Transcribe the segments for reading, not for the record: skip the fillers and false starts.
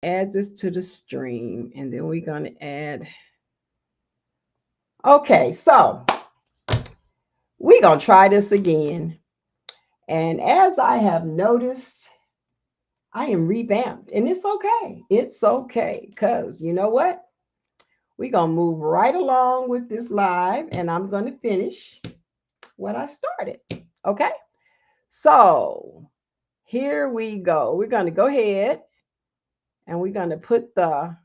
add this to the stream, and then we're going to add. Okay, so we're going to try this again. And as I have noticed, I am revamped, and it's okay. It's okay, because you know what? We're going to move right along with this live, and I'm going to finish what I started. Okay? So here we go. We're going to go ahead and we're going to put the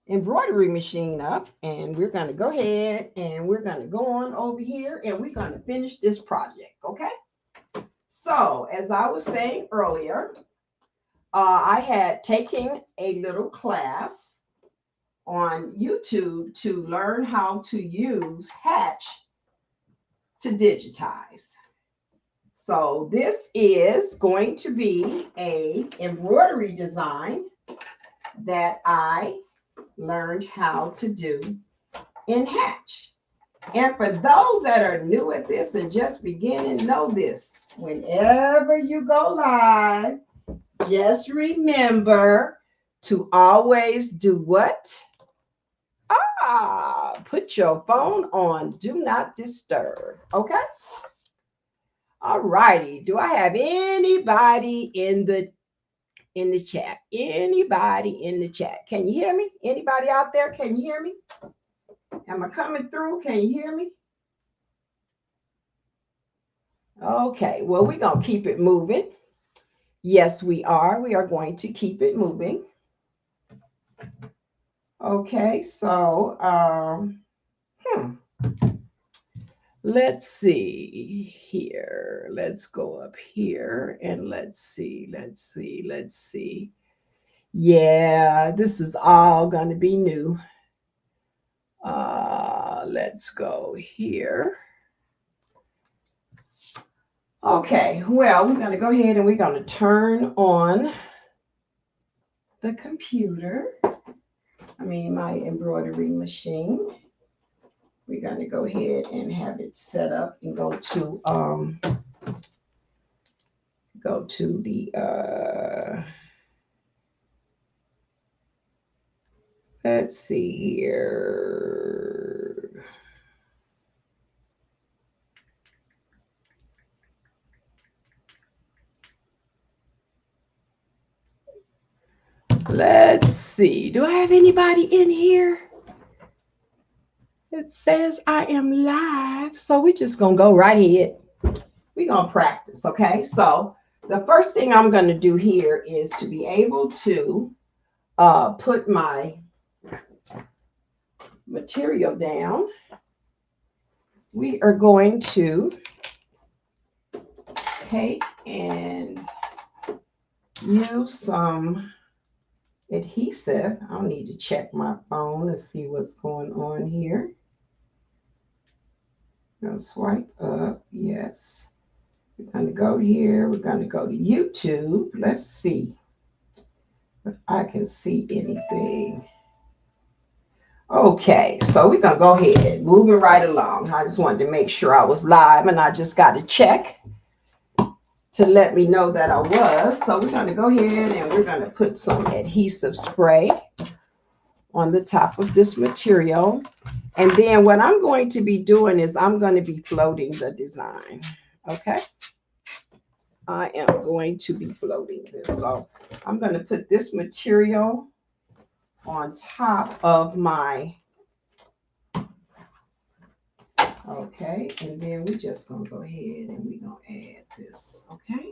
embroidery machine up, and we're going to go ahead and we're going to go on over here and we're going to finish this project. Okay? So, as I was saying earlier, I had taken a little class on YouTube to learn how to use Hatch to digitize. So this is going to be a embroidery design that I learned how to do in Hatch. And for those that are new at this and just beginning, know this: whenever you go live, just remember to always do what? Put your phone on do not disturb. Okay? All righty. Do I have anybody in the chat? Anybody in the chat? Can you hear me? Anybody out there? Can you hear me? Am I coming through? Can you hear me? Okay. Well, we're going to keep it moving. Yes, we are. We are going to keep it moving. Okay. So, let's see here. Let's go up here and let's see. Yeah, this is all going to be new. Let's go here. Okay, well, we're going to go ahead and we're going to turn on the computer. My embroidery machine. We're going to go ahead and have it set up and go to the let's see here. Let's see. Do I have anybody in here? It says I am live. So we're just going to go right ahead. We're going to practice, okay? So the first thing I'm going to do here is to be able to put my material down. We are going to take and use some adhesive. I'll need to check my phone to see what's going on here. Go swipe up. Yes. We're going to go here. We're going to go to YouTube. Let's see if I can see anything. Okay, so we're going to go ahead, moving right along. I just wanted to make sure I was live, and I just got to check to let me know that I was. So we're going to go ahead and we're going to put some adhesive spray on the top of this material. And then what I'm going to be doing is I'm going to be floating the design. Okay. I am going to be floating this. So I'm going to put this material on top of my, okay, and then we're just going to go ahead and we're going to add this, okay?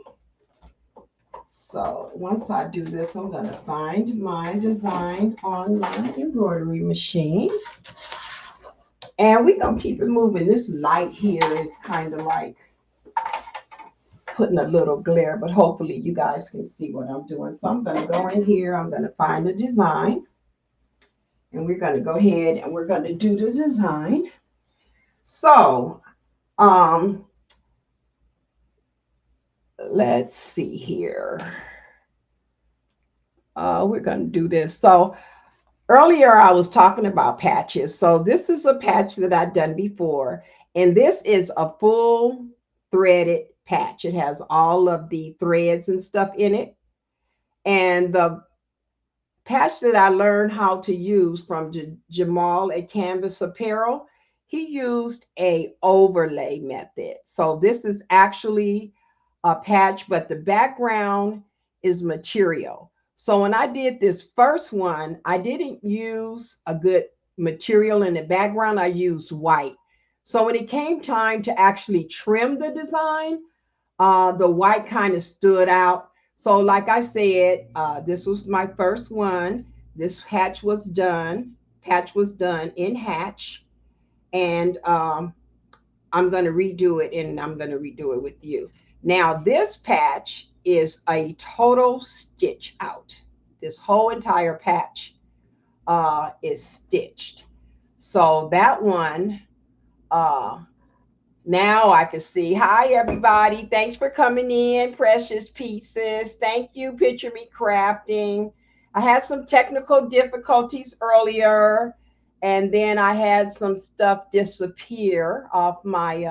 So once I do this, I'm going to find my design on my embroidery machine. And we're going to keep it moving. This light here is kind of like putting a little glare, but hopefully you guys can see what I'm doing. So I'm going to go in here. I'm going to find the design. And we're going to go ahead and we're going to do the design. So, let's see here. We're going to do this. So earlier I was talking about patches. So this is a patch that I've done before. And this is a full threaded patch. It has all of the threads and stuff in it. And the patch that I learned how to use from Jamal at Canvas Apparel, he used a overlay method. So this is actually a patch, but the background is material. So when I did this first one, I didn't use a good material in the background. I used white. So when it came time to actually trim the design, the white kind of stood out. So, like I said, this was my first one. This patch was done in Hatch, and I'm going to redo it, and I'm going to redo it with you. Now, this patch is a total stitch out. This whole entire patch is stitched. So that one, uh, now I can see. Hi, everybody. Thanks for coming in, Precious Pieces. Thank you, Picture Me Crafting. I had some technical difficulties earlier, and then I had some stuff disappear off my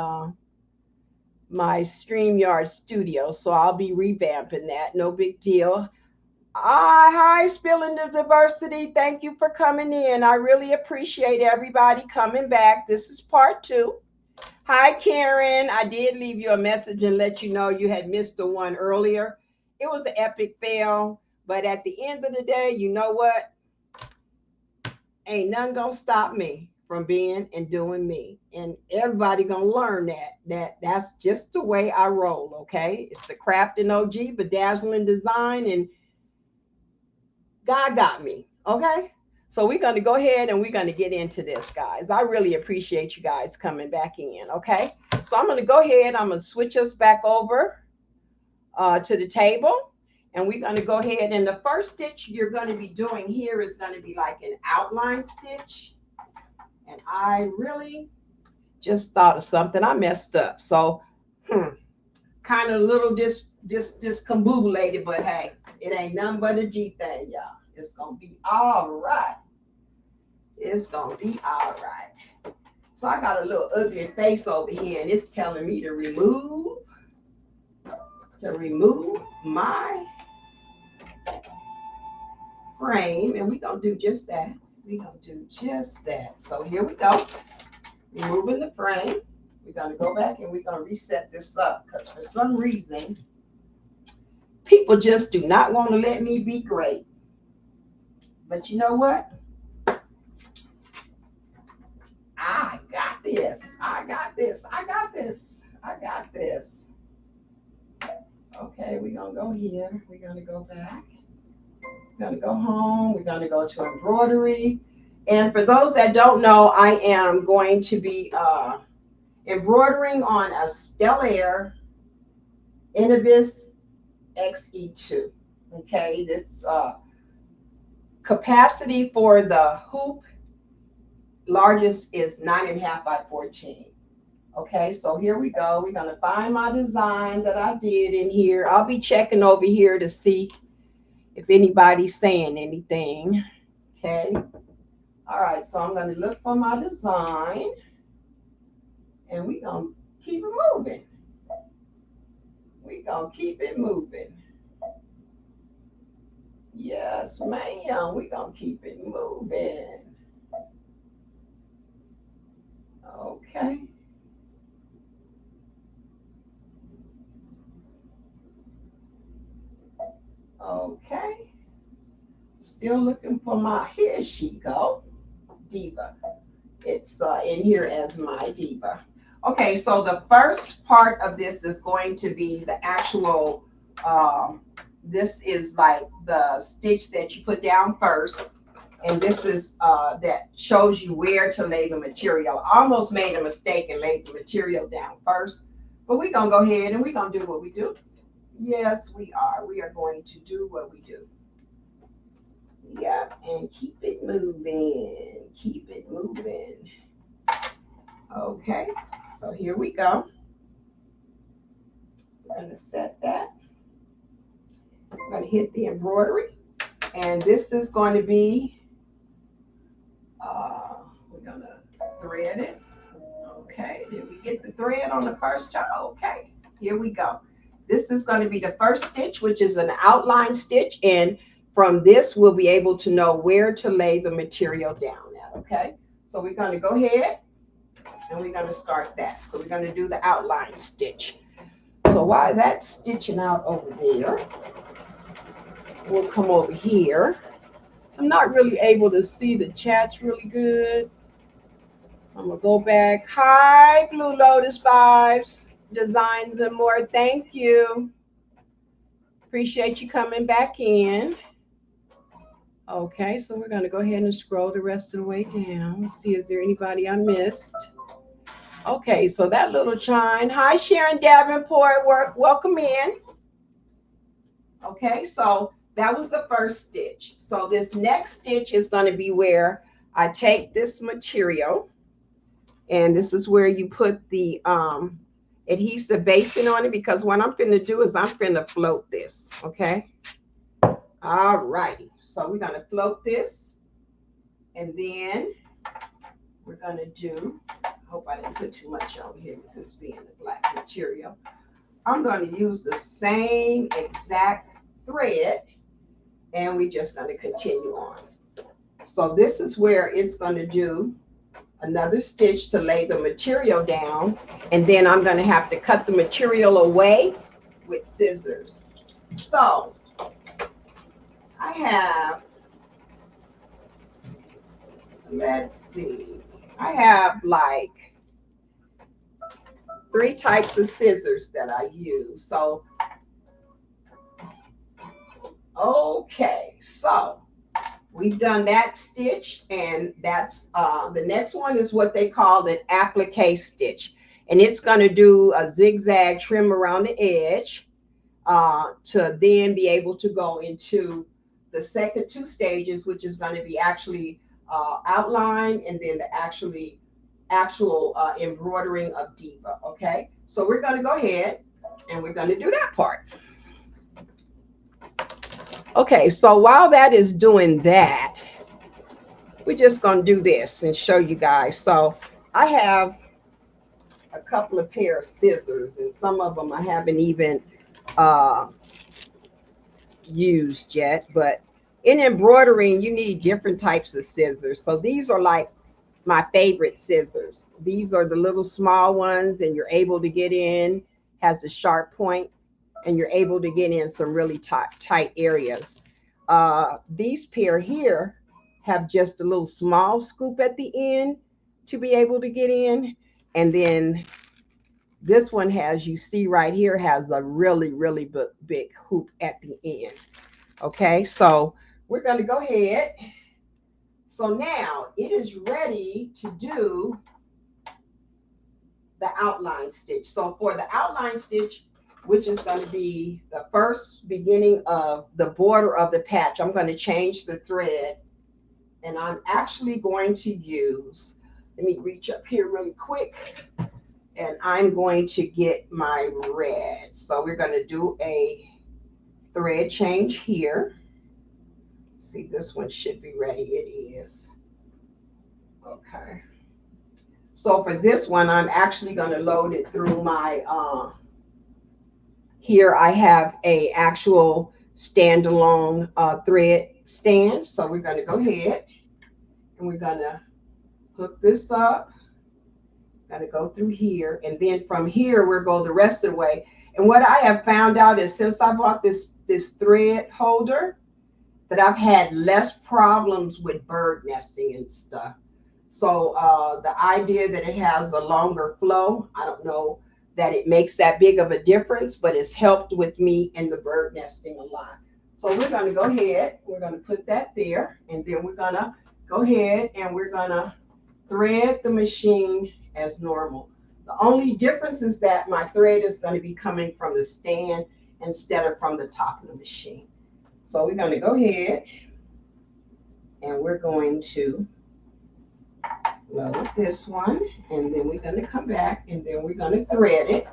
StreamYard studio, so I'll be revamping that. No big deal. Hi, Spilling the Diversity. Thank you for coming in. I really appreciate everybody coming back. This is part 2. Hi, Karen. I did leave you a message and let you know you had missed the one earlier. It was an epic fail, but at the end of the day, you know what? Ain't nothing gonna stop me from being and doing me. And everybody gonna learn that's just the way I roll, okay? It's the Crafting OG, Bedazzling Design, and God got me, okay? So we're going to go ahead and we're going to get into this, guys. I really appreciate you guys coming back in, okay? So I'm going to go ahead. I'm going to switch us back over to the table. And we're going to go ahead. And the first stitch you're going to be doing here is going to be like an outline stitch. And I really just thought of something. I messed up. So, kind of a little discombobulated, but hey, it ain't nothing but a G thing, y'all. It's going to be all right. It's going to be all right. So I got a little ugly face over here, and it's telling me to remove my frame, and we're going to do just that. We're going to do just that. So here we go. Removing the frame. We're going to go back, and we're going to reset this up, because for some reason, people just do not want to let me be great. But you know what? I got this. I got this. I got this. I got this. Okay, we're going to go here. We're going to go back. We're going to go home. We're going to go to embroidery. And for those that don't know, I am going to be embroidering on a Stellaire Innovis XE2. Okay, this capacity for the hoop largest is 9.5 by 14. Okay, so here we go. We're going to find my design that I did in here. I'll be checking over here to see if anybody's saying anything. Okay. All right, so I'm going to look for my design, and we're going to keep it moving. We're going to keep it moving. Yes, ma'am. We're going to keep it moving. Okay. Okay. Still looking for my, here she go, Diva. It's in here as my Diva. Okay, so the first part of this is going to be the actual, this is like the stitch that you put down first. And this is that shows you where to lay the material. I almost made a mistake and laid the material down first. But we're going to go ahead and we're going to do what we do. Yes, we are. We are going to do what we do. Yep, and keep it moving. Keep it moving. Okay, so here we go. We're going to set that. I'm going to hit the embroidery. And this is going to be, we're going to thread it. Okay, did we get the thread on the first job? Okay, here we go. This is going to be the first stitch, which is an outline stitch. And from this, we'll be able to know where to lay the material down at, okay? So we're going to go ahead and we're going to start that. So we're going to do the outline stitch. So while that's stitching out over there, we'll come over here. I'm not really able to see the chats really good. I'm going to go back. Hi, Blue Lotus Vibes, Designs and More. Thank you. Appreciate you coming back in. Okay, so we're going to go ahead and scroll the rest of the way down. Let's see, is there anybody I missed? Okay, so that little chime. Hi, Sharon Davenport. Welcome in. Okay, so that was the first stitch. So this next stitch is going to be where I take this material. And this is where you put the adhesive basing on it, because what I'm finna do is I'm finna float this, okay? All righty, so we're gonna float this, and then we're gonna do, I hope I didn't put too much on here with this being the black material. I'm gonna use the same exact thread, and we're just gonna continue on. So this is where it's gonna do another stitch to lay the material down, and then I'm going to have to cut the material away with scissors. So I have, let's see, I have like 3 types of scissors that I use. So okay, so we've done that stitch, and that's the next one is what they call an applique stitch, and it's going to do a zigzag trim around the edge to then be able to go into the second 2 stages, which is going to be actually outline, and then the actual embroidering of Diva. Okay, so we're going to go ahead and we're going to do that part. Okay, so while that is doing that, we're just going to do this and show you guys. So I have a couple of pair of scissors, and some of them I haven't even used yet. But in embroidering, you need different types of scissors. So these are like my favorite scissors. These are the little small ones, and you're able to get in, has a sharp point, and you're able to get in some really tight areas. These pair here have just a little small scoop at the end to be able to get in. And then this one has, you see right here, has a really, really big hoop at the end. Okay, so we're going to go ahead. So now it is ready to do the outline stitch. So for the outline stitch, which is going to be the first beginning of the border of the patch, I'm going to change the thread, and I'm actually going to use, let me reach up here really quick, and I'm going to get my red. So we're going to do a thread change here. See, this one should be ready. It is. Okay. So for this one, I'm actually going to load it through my here I have a actual standalone thread stand. So we're going to go ahead and we're going to hook this up. Got to go through here, and then from here we'll go the rest of the way. And what I have found out is, since I bought this thread holder, that I've had less problems with bird nesting and stuff. So the idea that it has a longer flow, I don't know that it makes that big of a difference, but it's helped with me in the bird nesting a lot. So we're going to go ahead, we're going to put that there, and then we're going to go ahead and we're going to thread the machine as normal. The only difference is that my thread is going to be coming from the stand instead of from the top of the machine. So we're going to go ahead and we're going to load this one, and then we're going to come back, and then we're going to thread it,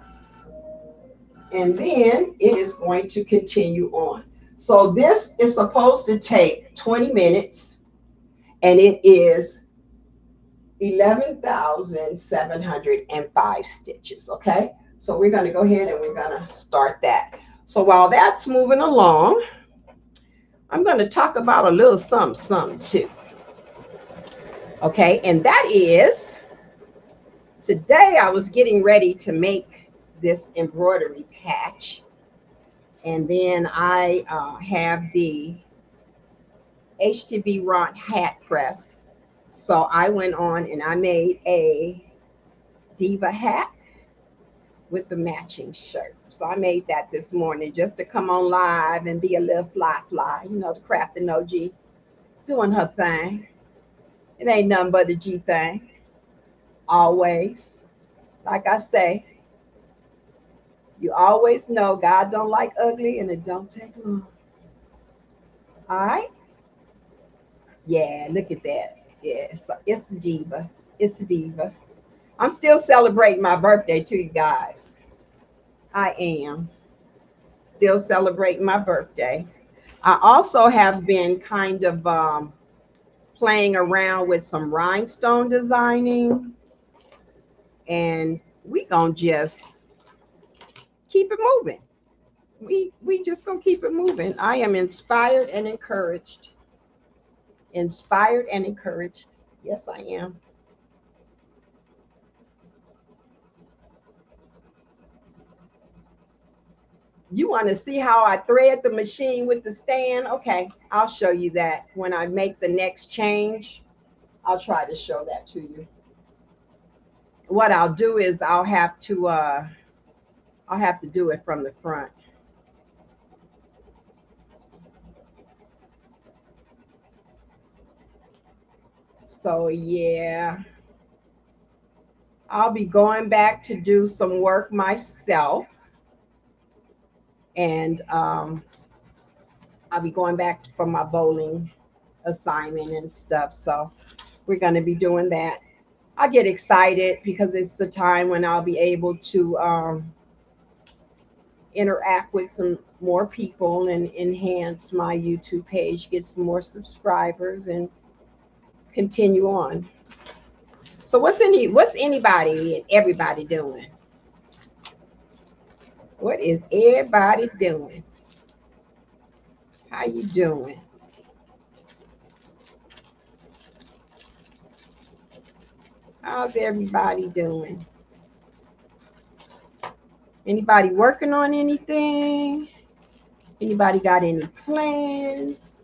and then it is going to continue on. So this is supposed to take 20 minutes, and it is 11,705 stitches. Okay, So we're going to go ahead and we're going to start that. So while that's moving along, I'm going to talk about a little something too. Okay, and that is, today I was getting ready to make this embroidery patch. And then I have the HTV Ront hat press. So I went on and I made a Diva hat with the matching shirt. So I made that this morning just to come on live and be a little fly, you know, the crafting OG doing her thing. It ain't nothing but the G thing. Always. Like I say, you always know God don't like ugly and it don't take long. All right? Yeah, look at that. Yeah, so it's a diva. It's a diva. I'm still celebrating my birthday too, you guys. I am still celebrating my birthday. I also have been kind of playing around with some rhinestone designing, and we gonna just keep it moving. We just gonna keep it moving. I am inspired and encouraged. Inspired and encouraged. Yes, I am. You want to see how I thread the machine with the stand? Okay, I'll show you that when I make the next change. I'll try to show that to you. What I'll do is I'll have to do it from the front. So yeah, I'll be going back to do some work myself, and I'll be going back for my bowling assignment and stuff. So we're going to be doing that. I get excited because it's the time when I'll be able to interact with some more people and enhance my YouTube page, get some more subscribers, and continue on. So what's anybody and everybody doing? What is everybody doing? How you doing? How's everybody doing? Anybody working on anything? Anybody got any plans?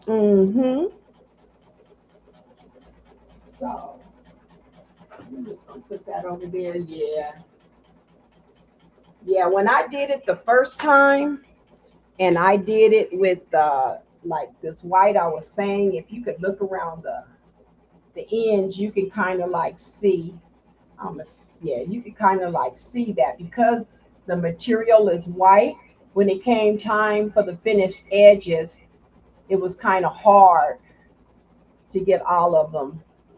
Mm-hmm. So I'm just gonna put that over there. Yeah. Yeah, when I did it the first time, and I did it with like this white, I was saying if you could look around the ends, you can kind of like see. Yeah, you can kind of like see that because the material is white. When it came time for the finished edges, it was kind of hard to get all of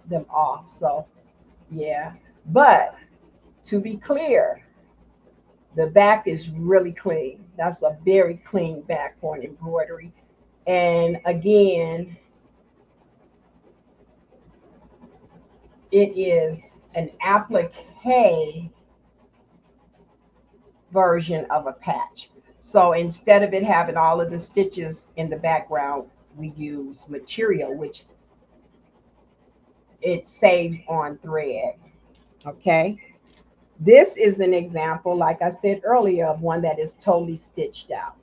them off. So yeah, but to be clear, the back is really clean. That's a very clean back for an embroidery. And again, it is an applique version of a patch. So instead of it having all of the stitches in the background, we use material, which it saves on thread. Okay. This is an example, like I said earlier, of one that is totally stitched out.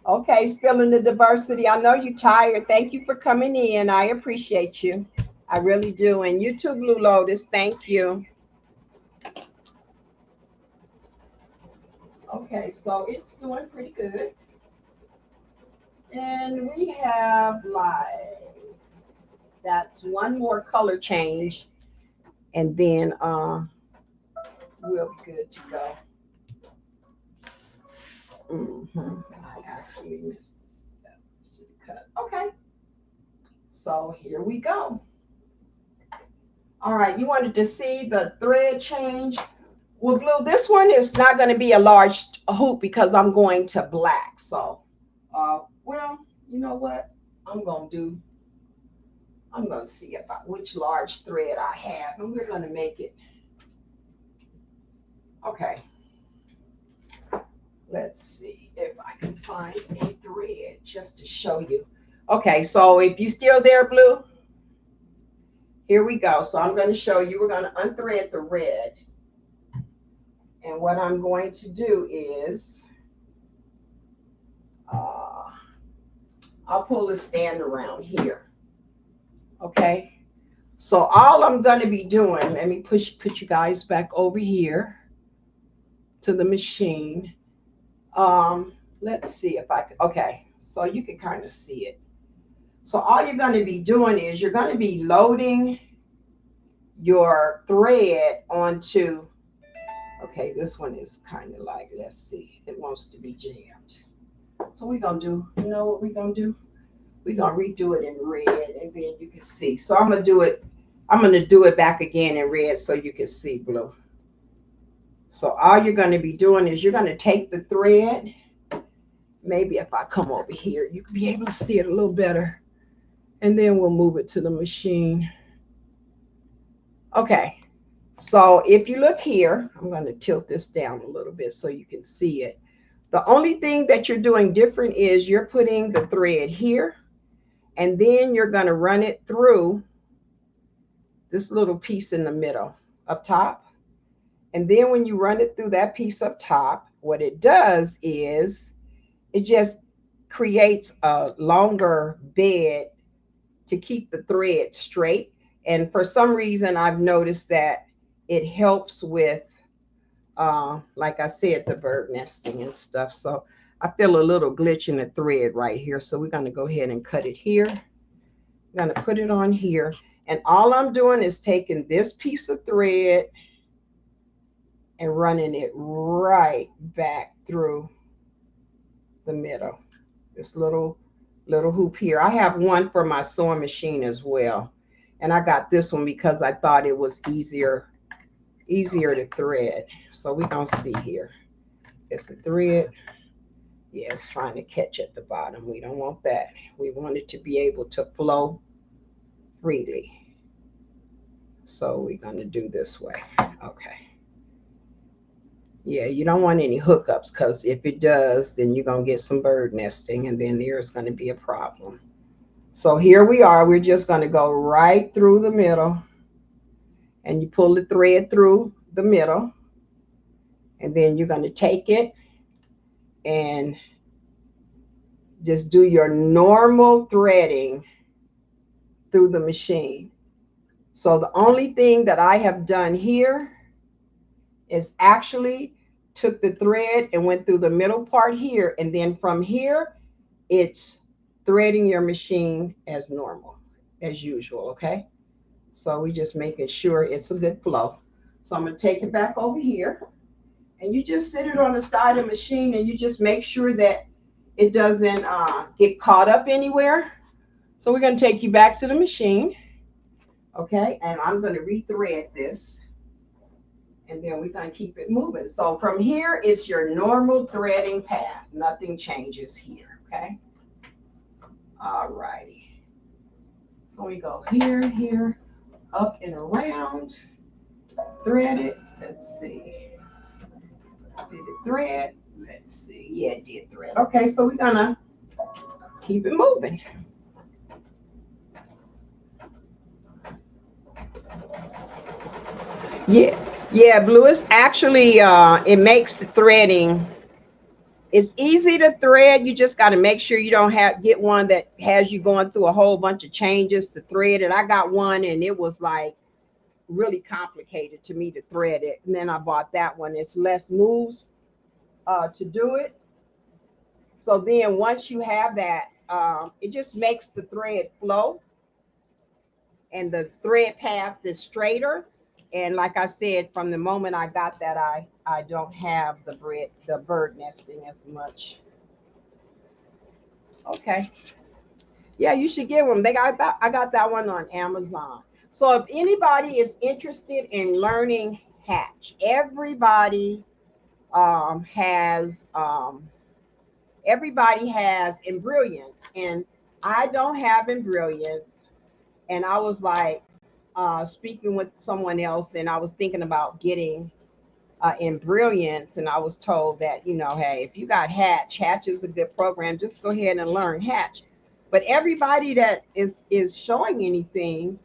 Okay, spilling the diversity. I know you're tired. Thank you for coming in. I appreciate you. I really do. And you too, Blue Lotus. Thank you. Okay, so it's doing pretty good. And we have like, that's one more color change. And then we'll be good to go. I actually missed that. Cut. Okay. So here we go. All right, you wanted to see the thread change. Well, Blue, this one is not going to be a large hoop because I'm going to black. So, well, you know what? I'm going to do I'm going to see about which large thread I have, and we're going to make it. Okay. Let's see if I can find a thread just to show you. Okay, so if you're still there, Blue, here we go. So I'm going to show you. We're going to unthread the red. And what I'm going to do is I'll pull the stand around here. Okay. So all I'm going to be doing, let me put you guys back over here to the machine. Let's see if I can. Okay. So you can kind of see it. So all you're going to be doing is you're going to be loading your thread onto, okay, this one is kind of like, let's see, it wants to be jammed. So we're going to do, you know what we're going to do? We're going to redo it in red, and then you can see. So I'm going to do it back again in red so you can see blue. So all you're going to be doing is you're going to take the thread. Maybe if I come over here, you can be able to see it a little better. And then we'll move it to the machine. Okay. So if you look here, I'm going to tilt this down a little bit so you can see it. The only thing that you're doing different is you're putting the thread here, and then you're going to run it through this little piece in the middle up top. And then when you run it through that piece up top, what it does is it just creates a longer bed to keep the thread straight. And for some reason, I've noticed that it helps with, like I said, the bird nesting and stuff. So I feel a little glitch in the thread right here. So we're going to go ahead and cut it here. I'm going to put it on here. And all I'm doing is taking this piece of thread and running it right back through the middle. This little hoop here. I have one for my sewing machine as well. And I got this one because I thought it was easier to thread. So we're going to see here. It's a thread. Yeah, it's trying to catch at the bottom. We don't want that. We want it to be able to flow freely. So we're going to do this way. Okay. Yeah, you don't want any hookups, because if it does, then you're going to get some bird nesting, and then there's going to be a problem. So here we are. We're just going to go right through the middle, and you pull the thread through the middle, and then you're going to take it and just do your normal threading through the machine. So the only thing that I have done here is actually took the thread and went through the middle part here, and then from here it's threading your machine as normal, as usual. Okay, so we just making sure it's a good flow. So I'm going to take it back over here, and you just sit it on the side of the machine, and you just make sure that it doesn't get caught up anywhere. So we're going to take you back to the machine. Okay, and I'm going to rethread this, and then we're going to keep it moving. So from here, it's your normal threading path. Nothing changes here, okay? All righty. So we go here, here, up and around, thread it. Let's see. Did it thread? Let's see. Yeah, it did thread. Okay, so we're going to keep it moving. Yeah, Blue, is actually, it makes the threading, it's easy to thread. You just got to make sure you don't get one that has you going through a whole bunch of changes to thread it. I got one, and it was like really complicated to me to thread it. And then I bought that one. It's less moves to do it. So then once you have that, it just makes the thread flow, and the thread path is straighter. And like I said, from the moment I got that, I don't have the bird nesting as much. Okay. Yeah, you should get one. I got that one on Amazon. So if anybody is interested in learning Hatch, everybody has embrilliance, and I don't have embrilliance. and I was like speaking with someone else, and I was thinking about getting in Brilliance, and I was told that, you know, hey, if you got Hatch, Hatch is a good program. Just go ahead and learn Hatch. But everybody that is showing anything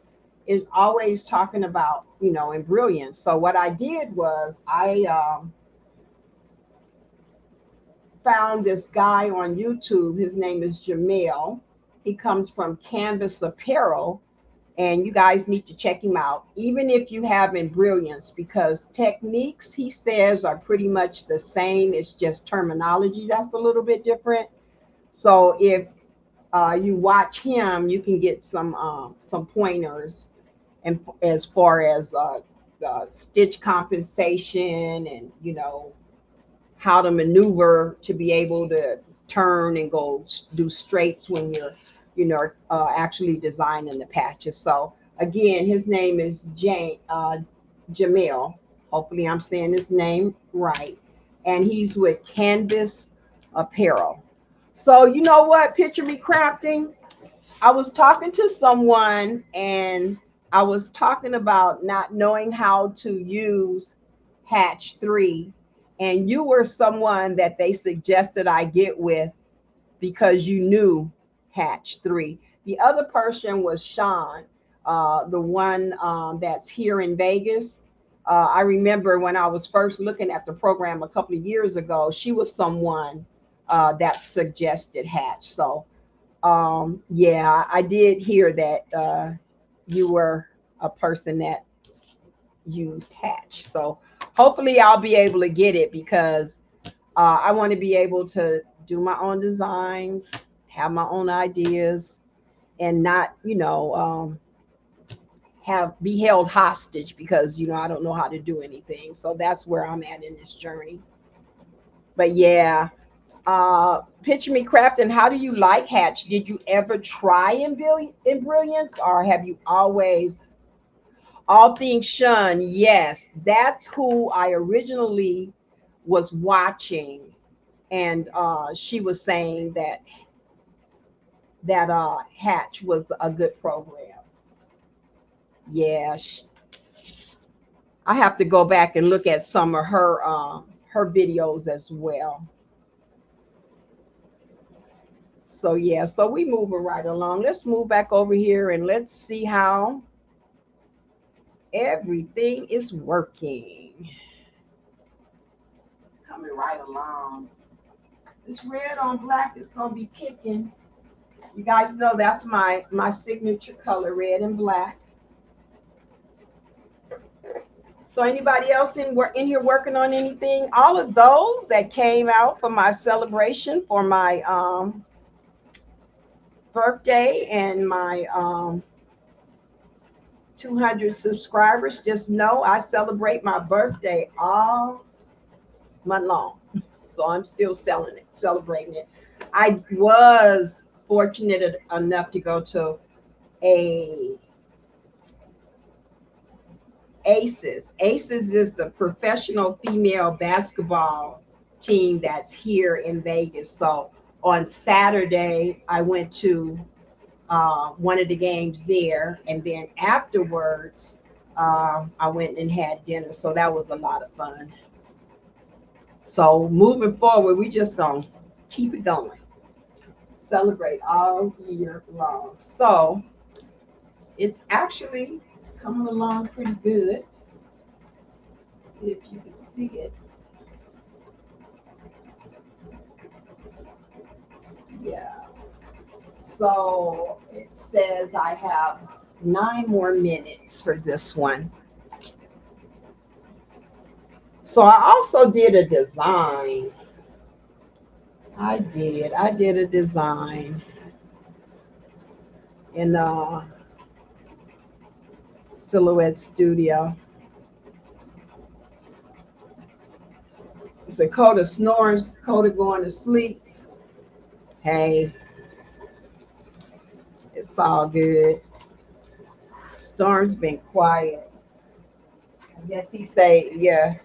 is always talking about, you know, in Brilliance. So what I did was I found this guy on YouTube. His name is Jamil. He comes from Canvas Apparel, and you guys need to check him out, even if you have in Brilliance, because techniques, he says, are pretty much the same. It's just terminology that's a little bit different. So if you watch him, you can get some pointers, and as far as stitch compensation, and you know how to maneuver to be able to turn and go do straights when you're, you know, actually designing the patches. So again, his name is Jamil. Hopefully I'm saying his name right. And he's with Canvas Apparel. So you know what, picture me crafting? I was talking to someone, and I was talking about not knowing how to use Hatch 3, and you were someone that they suggested I get with because you knew Hatch 3. The other person was Sean, the one that's here in Vegas. I remember when I was first looking at the program a couple of years ago, she was someone that suggested Hatch. So yeah, I did hear that you were a person that used Hatch. So hopefully I'll be able to get it, because I want to be able to do my own designs, have my own ideas, and not, you know, have be held hostage because, you know, I don't know how to do anything. So that's where I'm at in this journey. But yeah, picture me crafting. How do you like Hatch? Did you ever try in Brilliance, or have you always all things Shun? Yes, that's who I originally was watching, and she was saying that Hatch was a good program. Yeah, I have to go back and look at some of her videos as well. So yeah, so we moving right along. Let's move back over here and let's see how everything is working. It's coming right along. This red on black is gonna be kicking. You guys know that's my signature color, red and black. So anybody else in here working on anything? All of those that came out for my celebration for my birthday and my 200 subscribers, just know I celebrate my birthday all month long. So I'm still celebrating it. I was fortunate enough to go to a ACES. ACES is the professional female basketball team that's here in Vegas. So on Saturday, I went to one of the games there, and then afterwards, I went and had dinner. So that was a lot of fun. So moving forward, we just gonna keep it going. Celebrate all year long. So it's actually coming along pretty good. Let's see if you can see it. Yeah. So it says I have 9 more minutes for this one. So I also did a design. I did a design in Silhouette Studio. It's a Coda snores, Coda going to sleep. Hey, it's all good. Storm's been quiet. I guess he say, yeah,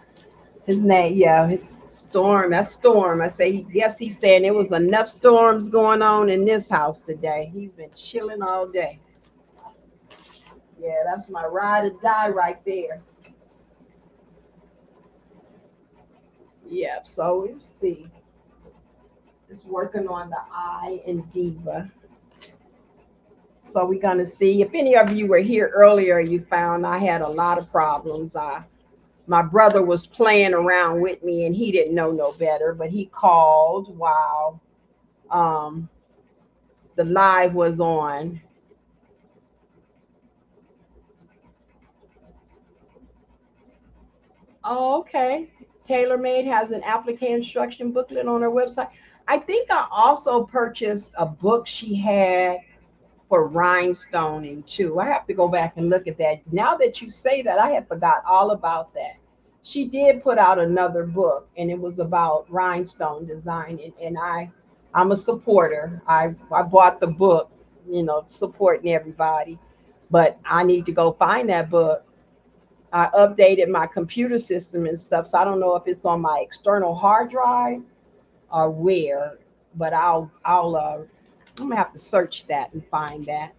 his name, yeah, Storm. That's Storm. I say, yes, he's saying there was enough storms going on in this house today. He's been chilling all day. Yeah, that's my ride or die right there. Yep, so we'll see. Just working on the I in Diva. So we're going to see. If any of you were here earlier, you found I had a lot of problems. My brother was playing around with me and he didn't know no better, but he called while um, the live was on. Oh, okay. TaylorMade has an applique instruction booklet on her website. I think I also purchased a book she had for rhinestoning too. I have to go back and look at that. Now that you say that, I had forgot all about that. She did put out another book, and it was about rhinestone design. I'm a supporter. I bought the book, supporting everybody. But I need to go find that book. I updated my computer system and stuff, so I don't know if it's on my external hard drive or where. But I'm gonna have to search that and find that.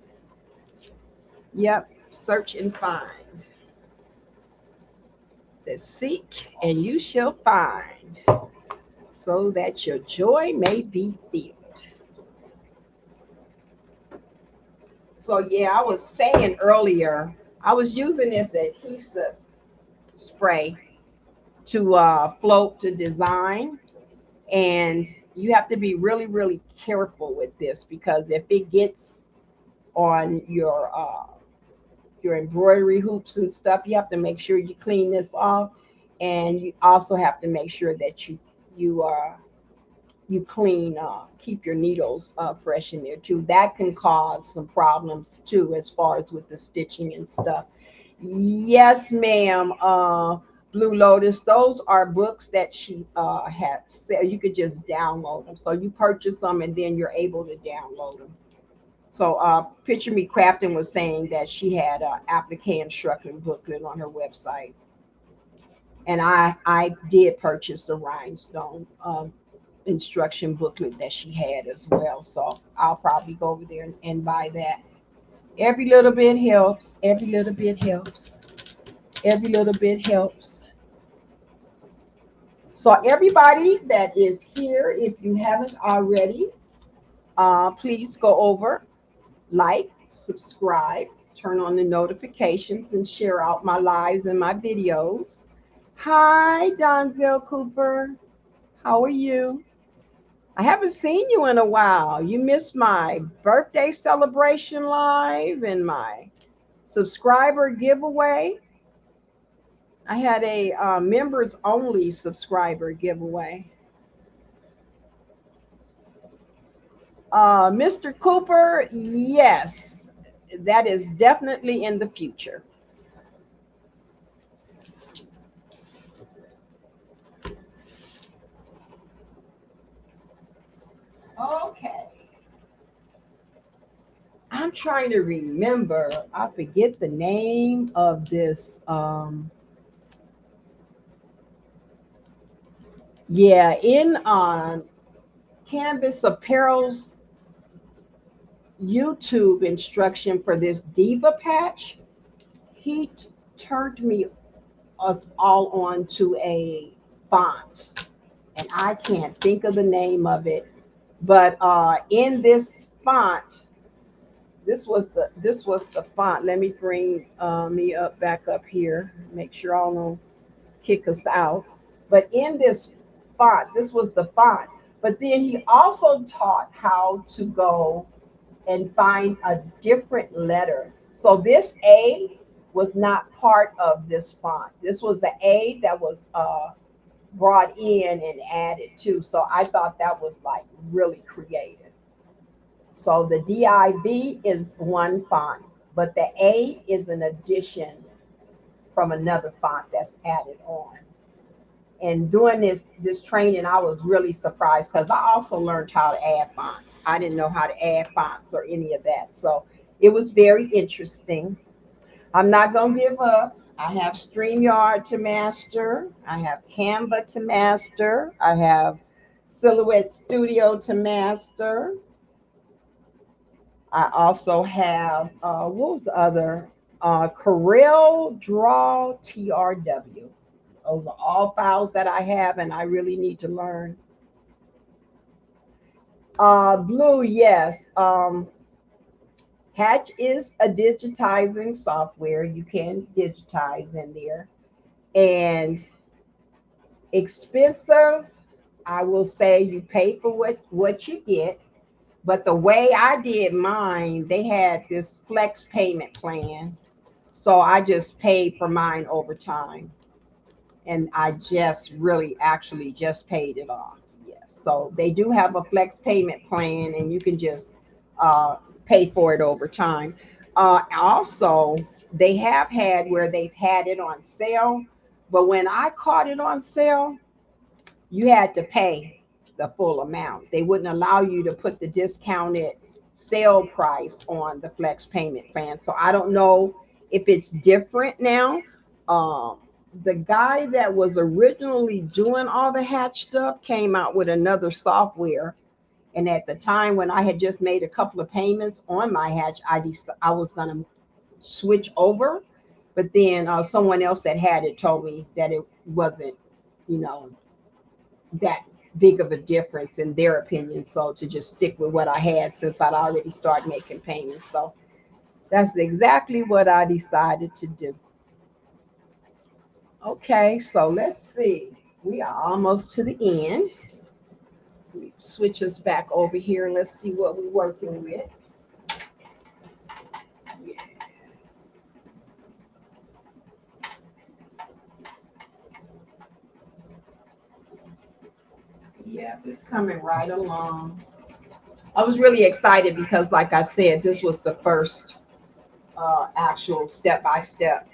Yep, search and find. It says, seek and you shall find, so that your joy may be filled. So yeah, I was saying earlier, I was using this adhesive spray to float to design, and you have to be really, really careful with this because if it gets on your embroidery hoops and stuff, you have to make sure you clean this off, and you also have to make sure that you clean, keep your needles fresh in there too. That can cause some problems too, as far as with the stitching and stuff. Yes, ma'am. Blue Lotus, those are books that she had said you could just download them. So you purchase them and then you're able to download them. So Picture Me Crafting was saying that she had an applique instruction booklet on her website. And I did purchase the rhinestone instruction booklet that she had as well. So I'll probably go over there and buy that. Every little bit helps. Every little bit helps. Every little bit helps. So everybody that is here, if you haven't already, please go over, like, subscribe, turn on the notifications, and share out my lives and my videos. Hi, Donzel Cooper. How are you? I haven't seen you in a while. You missed my birthday celebration live and my subscriber giveaway. I had a members only subscriber giveaway. Mr. Cooper, yes, that is definitely in the future. Okay. I'm trying to remember. I forget the name of this. Yeah, in Canvas Apparel's YouTube instruction for this Diva Patch, he turned us all on to a font, and I can't think of the name of it. But in this font, this was the font. Let me bring me up back up here. Make sure I don't kick us out. But in this font, this was the font. But then he also taught how to go and find a different letter. So this A was not part of this font. This was an A that was brought in and added to. So I thought that was like really creative. So the DIV is one font, but the A is an addition from another font that's added on. And doing this training, I was really surprised because I also learned how to add fonts. I didn't know how to add fonts or any of that. So it was very interesting. I'm not going to give up. I have StreamYard to master. I have Canva to master. I have Silhouette Studio to master. I also have, what was the other? Corel Draw TRW. Those are all files that I have, and I really need to learn. Blue, yes. Hatch is a digitizing software. You can digitize in there. And expensive, I will say you pay for what you get. But the way I did mine, they had this flex payment plan. So I just paid for mine over time. And I just really actually just paid it off. Yes. So they do have a flex payment plan, and you can just uh, pay for it over time. Also, they have had where they've had it on sale, but when I caught it on sale, you had to pay the full amount. They wouldn't allow you to put the discounted sale price on the flex payment plan. So I don't know if it's different now. The guy that was originally doing all the Hatch stuff came out with another software. And at the time when I had just made a couple of payments on my Hatch, I was going to switch over. But then someone else that had it told me that it wasn't, you know, that big of a difference in their opinion. So to just stick with what I had since I'd already started making payments. So that's exactly what I decided to do. Okay, so let's see. We are almost to the end. We switch us back over here and let's see what we're working with. Yeah. Yeah, it's coming right along. I was really excited because, like I said, this was the first actual step-by-step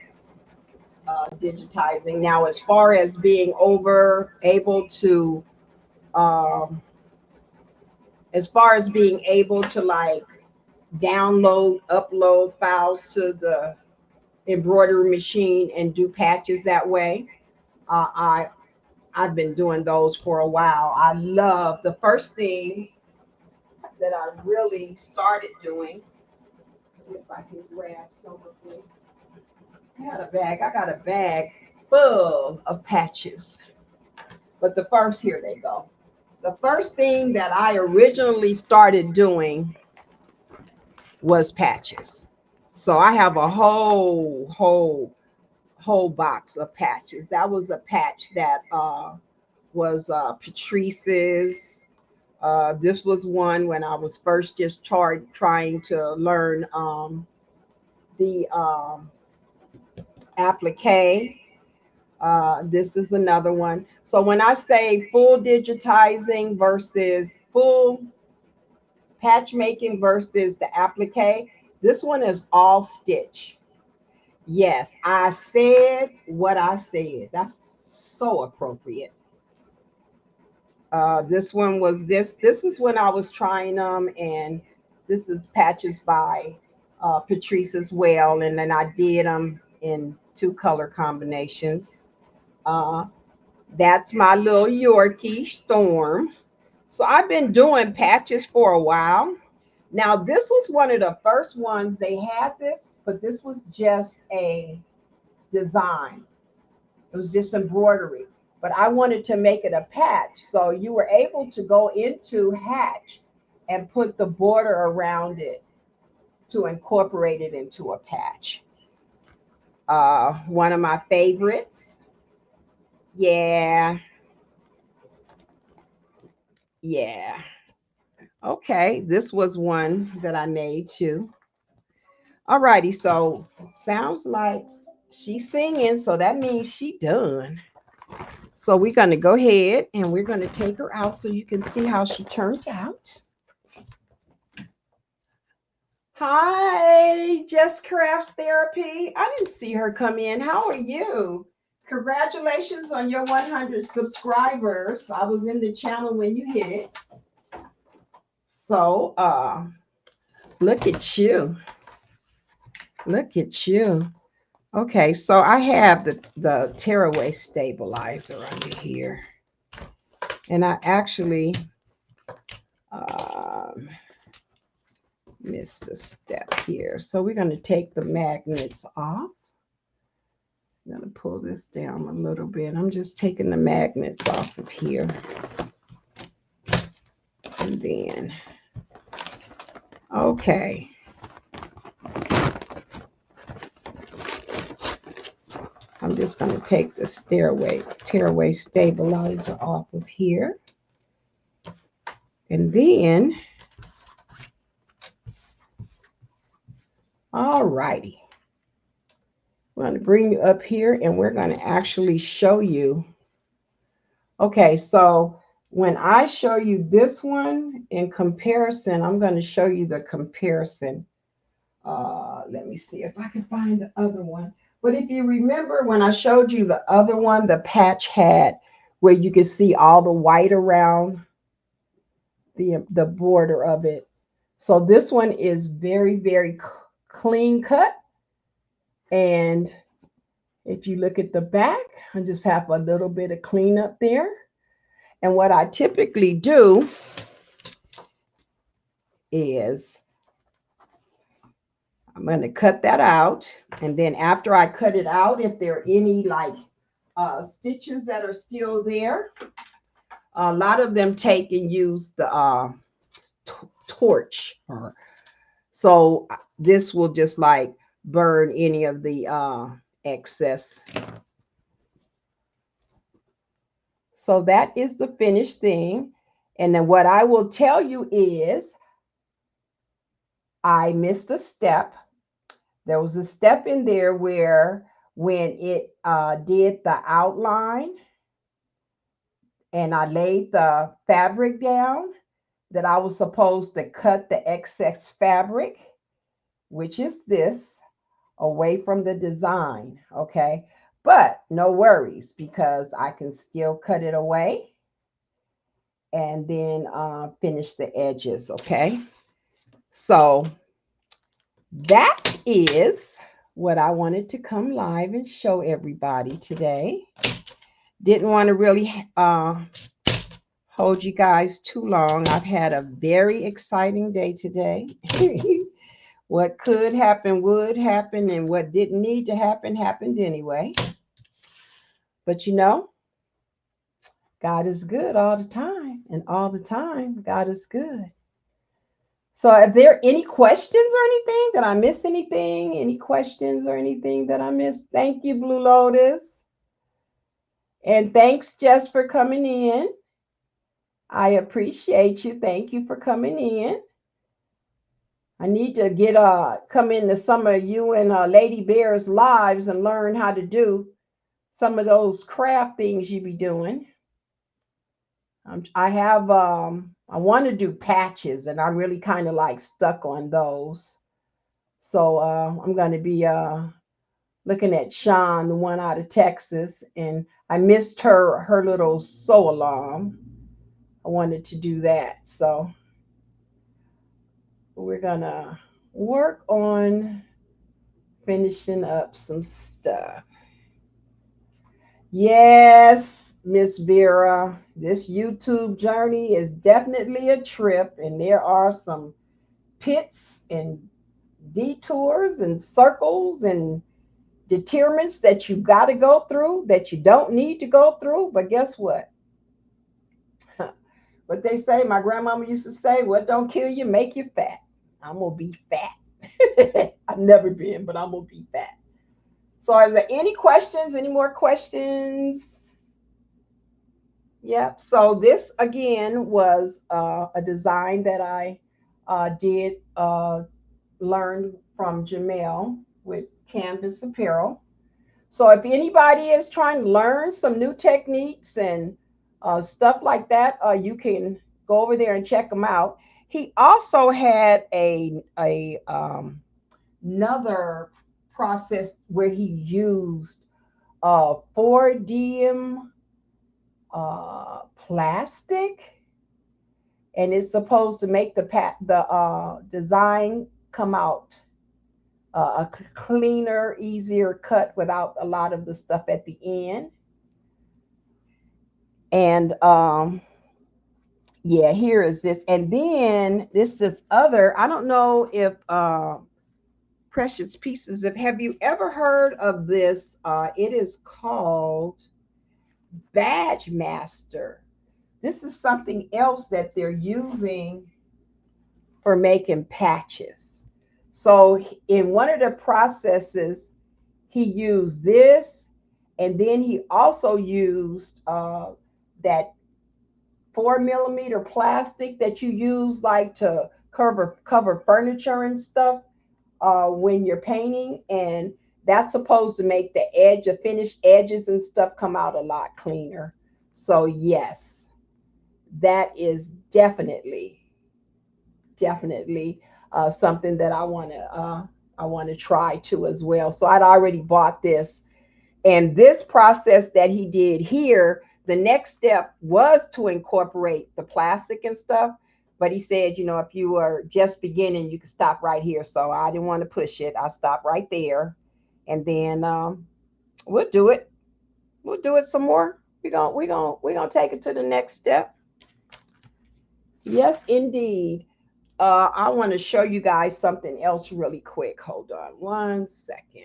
digitizing. Now, as far as being able to, um, as far as being able to like download, upload files to the embroidery machine and do patches that way, uh, I I've been doing those for a while. I love the first thing that I really started doing. See if I can grab some of them. I got a bag full of patches. But the first, here they go. The first thing that I originally started doing was patches. So I have a whole box of patches. That was a patch that was Patrice's. This was one when I was first just trying to learn the applique. This is another one. So when I say full digitizing versus full patch making versus the applique, this one is all stitch. Yes, I said what I said. That's so appropriate. This one was this. This is when I was trying them, and this is patches by Patrice as well. And then I did them in two color combinations. Uh, that's my little Yorkie Storm. So I've been doing patches for a while. Now, this was one of the first ones they had this, but this was just a design. It was just embroidery, but I wanted to make it a patch. So you were able to go into Hatch and put the border around it to incorporate it into a patch. One of my favorites. Yeah. Yeah. Okay. This was one that I made too. All righty. So sounds like she's singing. So that means she done. So we're going to go ahead and we're going to take her out so you can see how she turned out. Hi, Just Craft Therapy. I didn't see her come in. How are you? Congratulations on your 100 subscribers. I was in the channel when you hit it. So, look at you. Look at you. Okay, so I have the tearaway stabilizer under here. And I actually missed a step. here. So we're going to take the magnets off. I'm going to pull this down a little bit. I'm just taking the magnets off of here. And then, okay. I'm just going to take the tearaway stabilizer off of here. And then, all righty. We're going to bring you up here and we're going to actually show you. Okay, so when I show you this one in comparison, I'm going to show you the comparison. Let me see if I can find the other one. But if you remember when I showed you the other one, the patch had where you could see all the white around the border of it. So this one is very, very clean cut. And if you look at the back, I just have a little bit of cleanup there. And what I typically do is I'm going to cut that out. And then after I cut it out, if there are any like stitches that are still there, a lot of them take and use the torch. So this will just like burn any of the excess. So that is the finished thing. And then what I will tell you is I missed a step. There was a step in there where when it did the outline and I laid the fabric down, that I was supposed to cut the excess fabric, which is this, away from the design, okay? But no worries, because I can still cut it away and then finish the edges, okay? So that is what I wanted to come live and show everybody today. Didn't want to really hold you guys too long. I've had a very exciting day today. What could happen would happen, and what didn't need to happen happened anyway. But you know, God is good all the time, and all the time, God is good. So are there any questions or anything? Did I miss anything? Any questions or anything that I missed? Thank you, Blue Lotus. And thanks, Jess, for coming in. I appreciate you. Thank you for coming in. I need to get come into some of you and Lady Bear's lives and learn how to do some of those craft things you be doing. I want to do patches, and I'm really kind of like stuck on those. So I'm going to be looking at Sean, the one out of Texas, and I missed her little sew along. I wanted to do that. So we're going to work on finishing up some stuff. Yes, Miss Vera, this YouTube journey is definitely a trip, and there are some pits and detours and circles and determinants that you got to go through that you don't need to go through. But guess what? What they say, my grandmama used to say, what don't kill you, make you fat. I'm going to be fat. I've never been, but I'm going to be fat. So is there any questions? Any more questions? Yep. So this, again, was a design that I did learn from Jamel with Canvas Apparel. So if anybody is trying to learn some new techniques and stuff like that, you can go over there and check them out. He also had another process where he used 4D plastic, and it's supposed to make the design come out a cleaner, easier cut without a lot of the stuff at the end. And yeah, here is this. And then this other, I don't know if precious pieces. Have you ever heard of this? It is called Badge Master. This is something else that they're using for making patches. So in one of the processes, he used this, and then he also used that 4 millimeter plastic that you use like to cover furniture and stuff when you're painting, and that's supposed to make the edge of finished edges and stuff come out a lot cleaner. So yes, that is definitely something that I want to try too as well. So I'd already bought this, and this process that he did here, the next step was to incorporate the plastic and stuff. But he said, you know, if you are just beginning, you can stop right here. So I didn't want to push it. I stopped right there, and then we'll do it. We'll do it some more. We're gonna take it to the next step. Yes, indeed. I want to show you guys something else really quick. Hold on 1 second.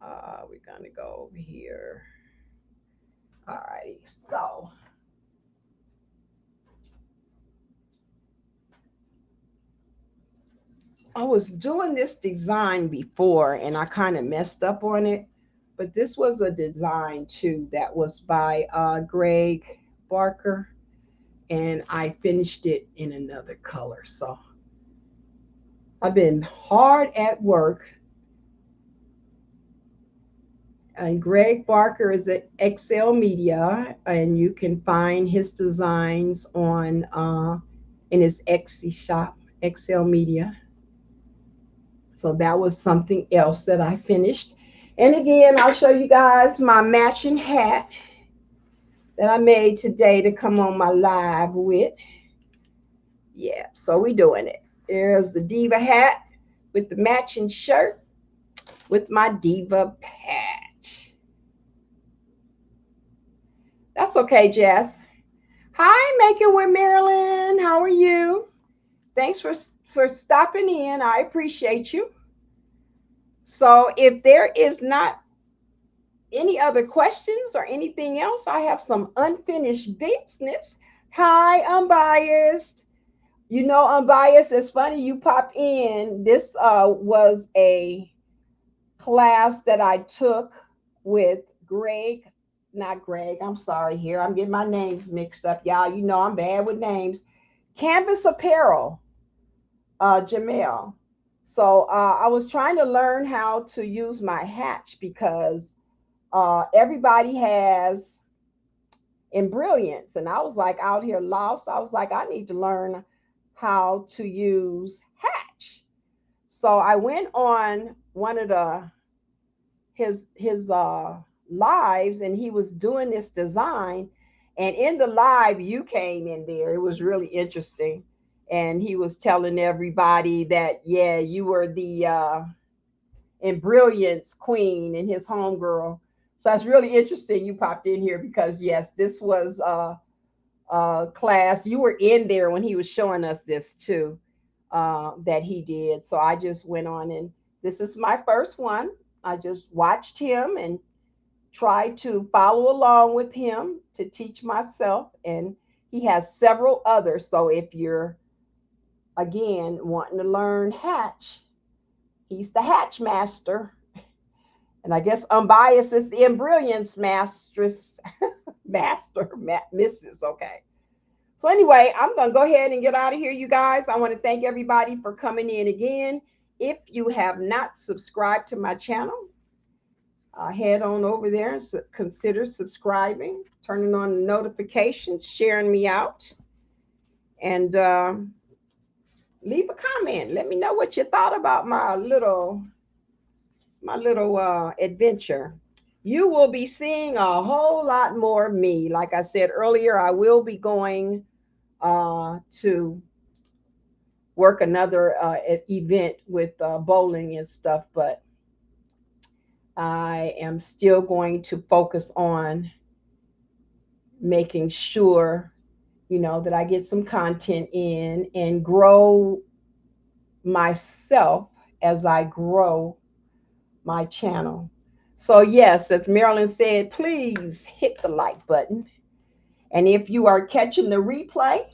We're gonna go over here. All righty. So I was doing this design before and I kind of messed up on it, but this was a design too that was by Greg Barker, and I finished it in another color. So I've been hard at work. And Greg Barker is at Excel Media, and you can find his designs on in his Etsy shop, Excel Media. So that was something else that I finished. And again, I'll show you guys my matching hat that I made today to come on my live with. Yeah, so we doing it. There's the Diva hat with the matching shirt with my Diva patch. That's okay, Jess. Hi, Making with Marilyn. How are you? Thanks for stopping in. I appreciate you. So if there is not any other questions or anything else, I have some unfinished business. Hi, Unbiased. You know, Unbiased, it's funny you pop in. This was a class that I took with not Greg, I'm sorry here. I'm getting my names mixed up, y'all. You know I'm bad with names. Canvas Apparel, Jamel. So I was trying to learn how to use my hatch because everybody has embrilliance, and I was like out here lost. I was like, I need to learn how to use hatch. So I went on one of his lives, and he was doing this design, and in the live you came in there. It was really interesting, and he was telling everybody that, yeah, you were the embrilliance queen and his homegirl. So that's really interesting you popped in here, because yes, this was class. You were in there when he was showing us this too, that he did. So I just went on, and this is my first one. I just watched him and tried to follow along with him to teach myself. And he has several others. So if you're, again, wanting to learn hatch, he's the hatch master. And I guess Unbiased is the embrilliance mastress, missus. Okay. So anyway, I'm going to go ahead and get out of here, you guys. I want to thank everybody for coming in again. If you have not subscribed to my channel, head on over there and consider subscribing, turning on the notifications, sharing me out, and leave a comment. Let me know what you thought about my little adventure. You will be seeing a whole lot more of me. Like I said earlier, I will be going to work another event with bowling and stuff, but I am still going to focus on making sure, you know, that I get some content in and grow myself as I grow my channel. So, yes, as Marilyn said, please hit the like button. And if you are catching the replay,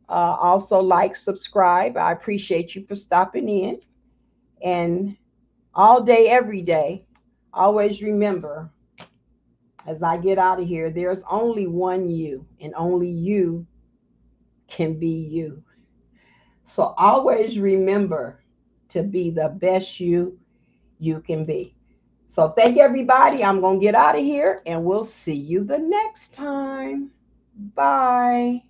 also like, subscribe. I appreciate you for stopping in. And all day, every day, always remember, as I get out of here, there's only one you, and only you can be you. So always remember to be the best you can be. So thank everybody. I'm going to get out of here, and we'll see you the next time. Bye.